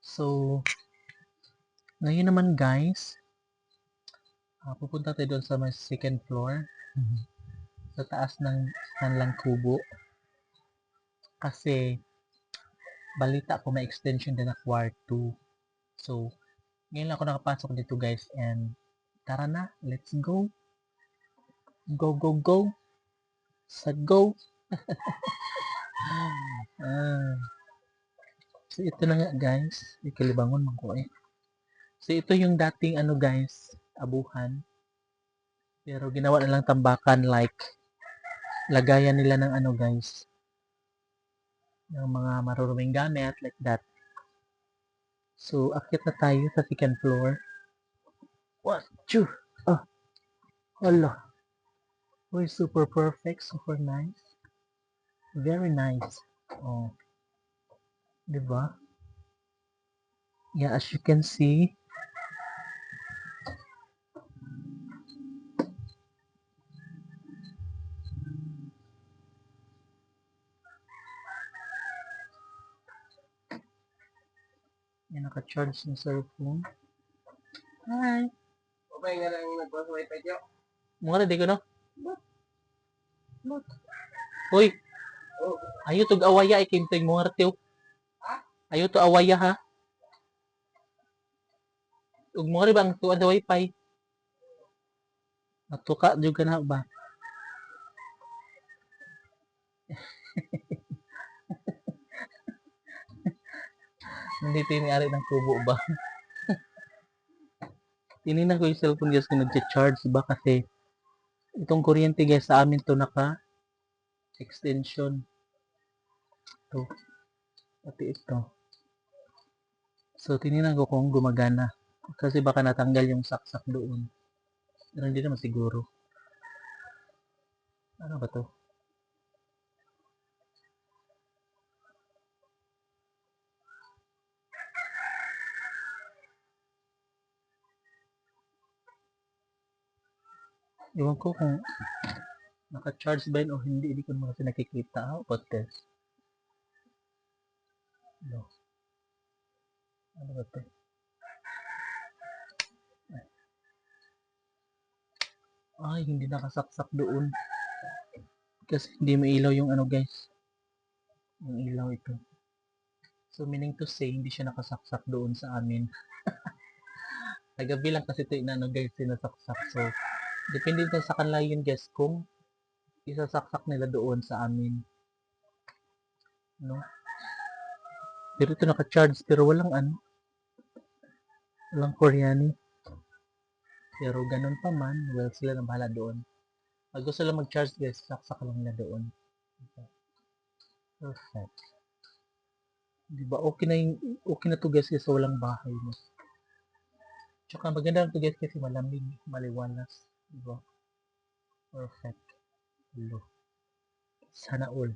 So, ngayon naman guys, pupunta tayo doon sa may second floor. Sa taas ng Stanlang Kubo. Kasi, balita ko may extension din na kwarto. So, ngayon lang ako nakapasok dito guys and tara na, let's go. Go, go, go. Sa go. So, ito na nga guys. Ikalibangon man ko eh. So, ito yung dating ano guys, abuhan. Pero ginawa na lang tambakan like lagayan nila ng ano guys, ng mga maruruming gamit like that. So, akit na tayo sa second floor. What? Choo! Oh, hala. Uy, super perfect, super nice. Very nice. Oh, diba? Yeah, as you can see, yan naka-charge yung cellphone. Hi! Okay nga lang nagpas wifi niyo. Mga di ko no? Uy! Oh. Ayaw tog awaya, ikimtay mo nga ratiw. Ha? Ayaw to awaya ha? Ug mo rin bang tuwan sa wifi? Natuka juga na ba? Nandito yung ari ng kubo ba? Tinignan ko yung cellphone guys kung nag-charge ba kasi itong kuryente guys sa amin to naka extension. To. Pati ito. So, tinignan ko kung gumagana. Kasi baka natanggal yung saksak doon. Pero hindi naman siguro. Ano ba to? Ewan ko kung naka-charge ba yun o hindi. Hindi ko naman kasi nakikita. How about this? No. Ano ba to? Ay, hindi nakasaksak doon. Kasi hindi mailaw yung ano guys. Yung ilaw ito. So, meaning to say, hindi siya nakasaksak doon sa amin. Nagabi lang kasi ito inano guys, sinasaksak. So, depende din sa kanila yun guys kung isasaksak nila doon sa amin. No? Pero ito naka-charge pero walang ano. Walang kuryani. Pero ganun pa man, well, sila na bahala doon. Pag gusto lang mag-charge guys, saksak lang nila doon. Okay. Perfect. Diba? Okay na to guys kasi walang bahay mo. Tsaka maganda lang to guys kasi malamig, maliwalas. Diba? Perfect. Hello. Sana all.